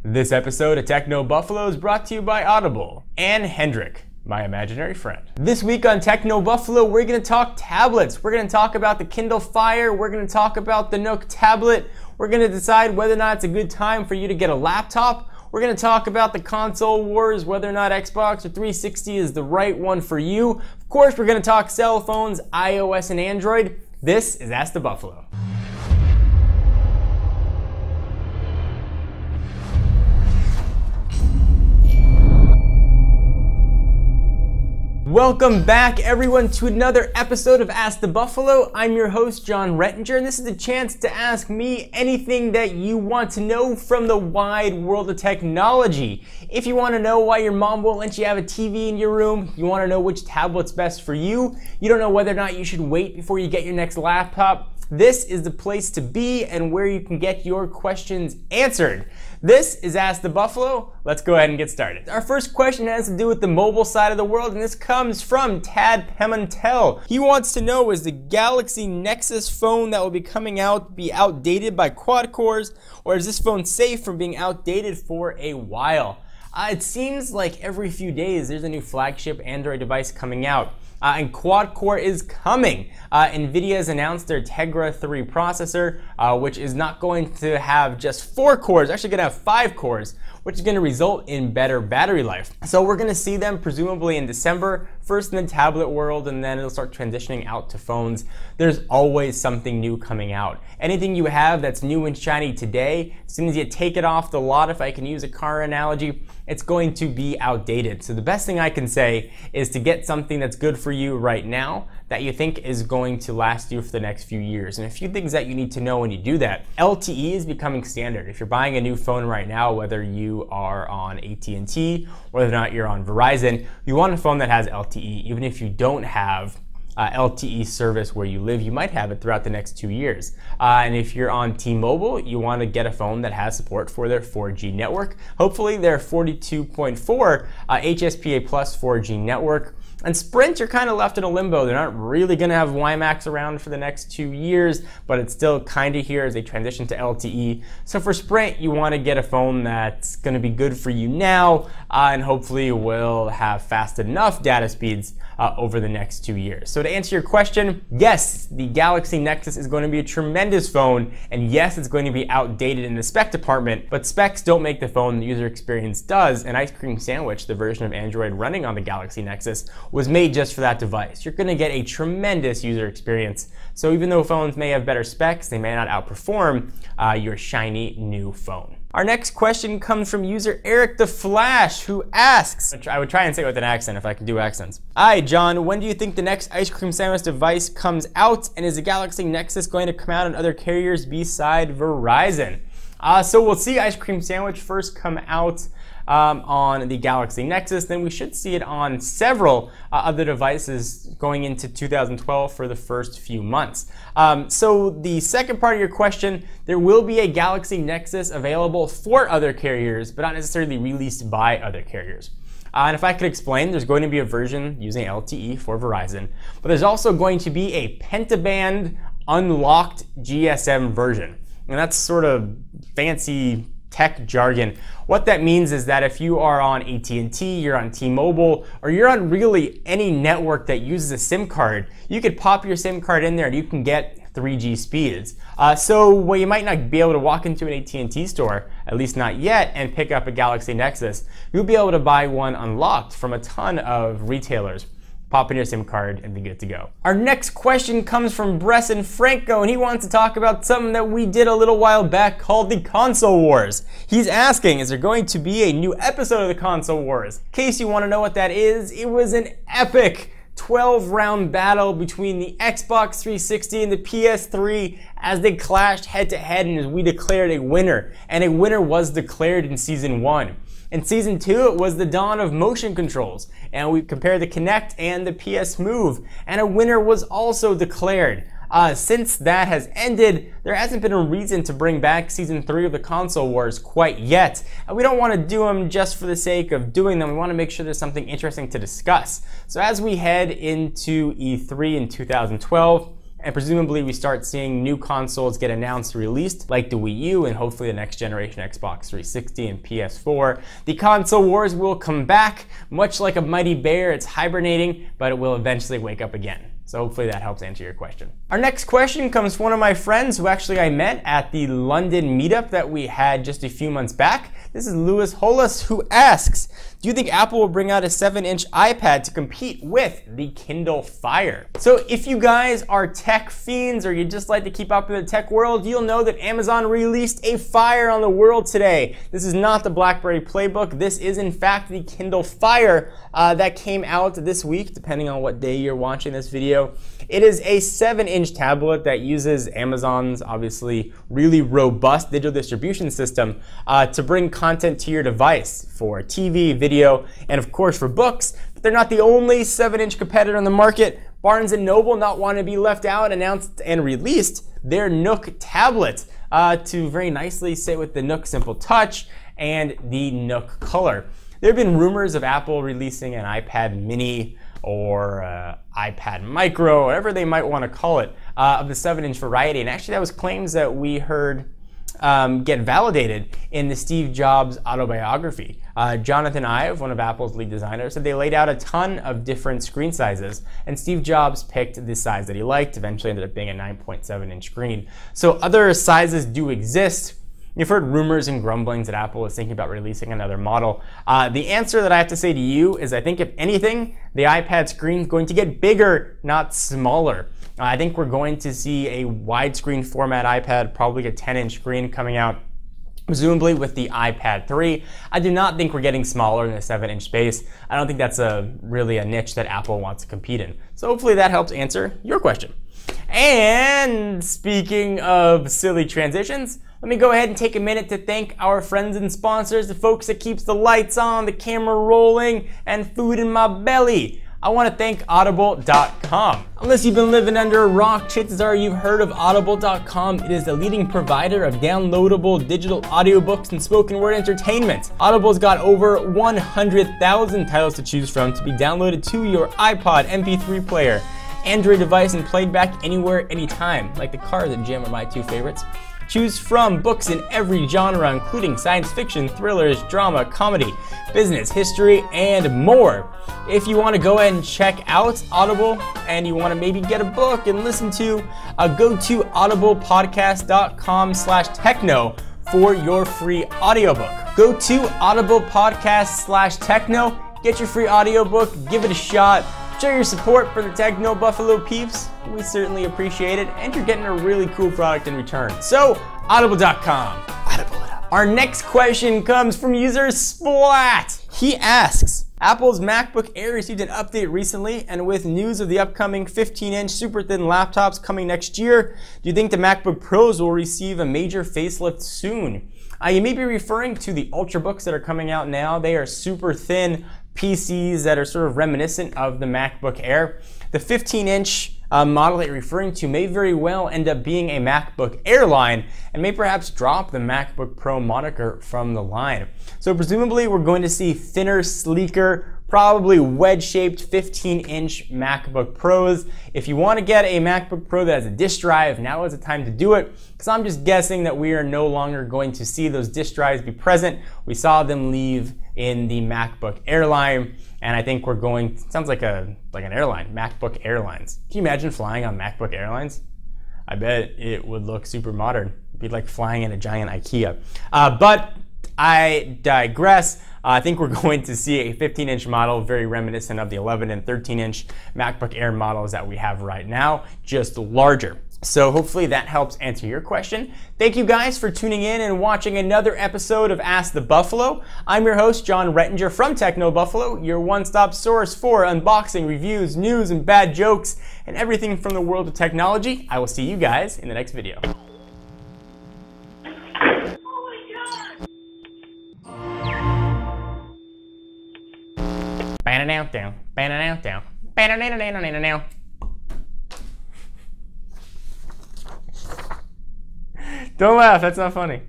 This episode of Techno Buffalo is brought to you by Audible and Hendrik, my imaginary friend. This week on Techno Buffalo, we're going to talk tablets. We're going to talk about the Kindle Fire. We're going to talk about the Nook tablet. We're going to decide whether or not it's a good time for you to get a laptop. We're going to talk about the console wars, whether or not Xbox or 360 is the right one for you. Of course, we're going to talk cell phones, iOS and Android. This is Ask the Buffalo. Welcome back, everyone, to another episode of Ask the Buffalo. I'm your host, Jon Rettinger, and this is a chance to ask me anything that you want to know from the wide world of technology. If you want to know why your mom won't let you have a TV in your room, you want to know which tablet's best for you, you don't know whether or not you should wait before you get your next laptop, this is the place to be and where you can get your questions answered. This is Ask the Buffalo. Let's go ahead and get started. Our first question has to do with the mobile side of the world, and this comes from Tad Pimentel. He wants to know, is the Galaxy Nexus phone that will be coming out be outdated by quad cores, or is this phone safe from being outdated for a while? It seems like every few days there's a new flagship Android device coming out. And quad-core is coming. NVIDIA has announced their Tegra 3 processor, which is not going to have just 4 cores, actually going to have 5 cores, which is going to result in better battery life. So we're going to see them presumably in December, first in the tablet world, and then it'll start transitioning out to phones. There's always something new coming out. Anything you have that's new and shiny today, as soon as you take it off the lot, if I can use a car analogy, it's going to be outdated. So the best thing I can say is to get something that's good for you right now that you think is going to last you for the next few years. And a few things that you need to know when you do that. LTE is becoming standard. If you're buying a new phone right now, whether you are on AT&T, whether or not you're on Verizon, you want a phone that has LTE. Even if you don't have LTE service where you live, you might have it throughout the next 2 years. And if you're on T-Mobile, you want to get a phone that has support for their 4G network. Hopefully their 42.4 HSPA plus 4G network. And Sprint, you're kind of left in a limbo. They're not really going to have WiMAX around for the next 2 years, but it's still kind of here as they transition to LTE. So for Sprint, you want to get a phone that's going to be good for you now, and hopefully will have fast enough data speeds over the next 2 years. So to answer your question, yes, the Galaxy Nexus is going to be a tremendous phone, and yes, it's going to be outdated in the spec department, but specs don't make the phone, the user experience does. And Ice Cream Sandwich, the version of Android running on the Galaxy Nexus, was made just for that device. You're going to get a tremendous user experience. So even though phones may have better specs, they may not outperform your shiny new phone. Our next question comes from user Eric the Flash, who asks, I would try and say it with an accent if I can do accents. Hi, John, when do you think the next Ice Cream Sandwich device comes out? And is the Galaxy Nexus going to come out on other carriers beside Verizon? So we'll see Ice Cream Sandwich first come out on the Galaxy Nexus, then we should see it on several other devices going into 2012 for the first few months. So the second part of your question, there will be a Galaxy Nexus available for other carriers, but not necessarily released by other carriers. And if I could explain, there's going to be a version using LTE for Verizon, but there's also going to be a pentaband unlocked GSM version. And that's sort of fancy tech jargon. What that means is that if you are on AT&T, you're on T-Mobile, or you're on really any network that uses a SIM card, you could pop your SIM card in there and you can get 3G speeds. So while you might not be able to walk into an AT&T store, at least not yet, and pick up a Galaxy Nexus, you'll be able to buy one unlocked from a ton of retailers. Pop in your SIM card and be good to go. Our next question comes from Bresson Franco, and he wants to talk about something that we did a little while back called the Console Wars. He's asking, is there going to be a new episode of the Console Wars? In case you want to know what that is, it was an epic 12-round battle between the Xbox 360 and the PS3 as they clashed head-to-head, and as we declared a winner. And a winner was declared in Season 1. In Season 2, it was the dawn of motion controls, and we compared the Kinect and the PS Move, and a winner was also declared. Since that has ended, there hasn't been a reason to bring back Season 3 of the Console Wars quite yet. And we don't want to do them just for the sake of doing them. We want to make sure there's something interesting to discuss. So as we head into E3 in 2012, and presumably we start seeing new consoles get announced and released, like the Wii U and hopefully the next generation Xbox 360 and PS4. The console wars will come back. Much like a mighty bear, it's hibernating, but it will eventually wake up again. So hopefully that helps answer your question. Our next question comes from one of my friends who actually I met at the London meetup that we had just a few months back. This is Lewis Hollis, who asks, do you think Apple will bring out a 7-inch iPad to compete with the Kindle Fire? So if you guys are tech fiends or you just like to keep up in the tech world, you'll know that Amazon released a Fire on the world today. This is not the BlackBerry Playbook. This is in fact the Kindle Fire that came out this week, depending on what day you're watching this video. It is a 7-inch tablet that uses Amazon's obviously really robust digital distribution system to bring content to your device for TV, video, and of course for books. But they're not the only 7-inch competitor on the market. Barnes & Noble, not wanting to be left out, announced and released their Nook tablet to very nicely sit with the Nook Simple Touch and the Nook Color. There have been rumors of Apple releasing an iPad mini or iPad Micro, whatever they might want to call it, of the 7-inch variety. And actually that was claims that we heard get validated in the Steve Jobs autobiography. Jonathan Ive, one of Apple's lead designers, said they laid out a ton of different screen sizes, and Steve Jobs picked the size that he liked, eventually ended up being a 9.7-inch screen. So other sizes do exist. You've heard rumors and grumblings that Apple is thinking about releasing another model. The answer that I have to say to you is I think if anything, the iPad screen is going to get bigger, not smaller. I think we're going to see a widescreen format iPad, probably a 10-inch screen coming out, presumably with the iPad 3. I do not think we're getting smaller in the 7-inch space. I don't think that's really a niche that Apple wants to compete in. So hopefully that helps answer your question. And speaking of silly transitions, let me go ahead and take a minute to thank our friends and sponsors, the folks that keeps the lights on, the camera rolling, and food in my belly. I want to thank Audible.com. Unless you've been living under a rock, chances are you've heard of Audible.com. It is the leading provider of downloadable digital audiobooks and spoken word entertainment. Audible's got over 100,000 titles to choose from to be downloaded to your iPod, MP3 player, Android device, and played back anywhere, anytime, like the Cars and Jam are my two favorites. Choose from books in every genre, including science fiction, thrillers, drama, comedy, business, history, and more. If you want to go ahead and check out Audible and you want to maybe get a book and listen to, go to audiblepodcast.com/techno for your free audiobook. Go to audiblepodcast/techno, get your free audiobook, give it a shot. Show your support for the Techno Buffalo peeps. We certainly appreciate it, and you're getting a really cool product in return. So, audible.com. Audible it up. Our next question comes from user Splat. He asks, Apple's MacBook Air received an update recently, and with news of the upcoming 15-inch super thin laptops coming next year, do you think the MacBook Pros will receive a major facelift soon? You may be referring to the Ultrabooks that are coming out now. They are super thin PCs that are sort of reminiscent of the MacBook Air. The 15-inch model that you're referring to may very well end up being a MacBook Air line and may perhaps drop the MacBook Pro moniker from the line. So presumably we're going to see thinner, sleeker, probably wedge-shaped 15-inch MacBook Pros. If you want to get a MacBook Pro that has a disk drive, now is the time to do it, because I'm just guessing that we are no longer going to see those disk drives be present. We saw them leave in the MacBook Air line, and I think we're going, sounds like an airline, MacBook Airlines. Can you imagine flying on MacBook Airlines? I bet it would look super modern. It'd be like flying in a giant IKEA. But I digress. I think we're going to see a 15-inch model very reminiscent of the 11 and 13-inch MacBook Air models that we have right now, just larger. So hopefully that helps answer your question. Thank you guys for tuning in and watching another episode of Ask the Buffalo. I'm your host, Jon Rettinger from Techno Buffalo, your one-stop source for unboxing, reviews, news, and bad jokes, and everything from the world of technology. I will see you guys in the next video. Don't laugh, that's not funny.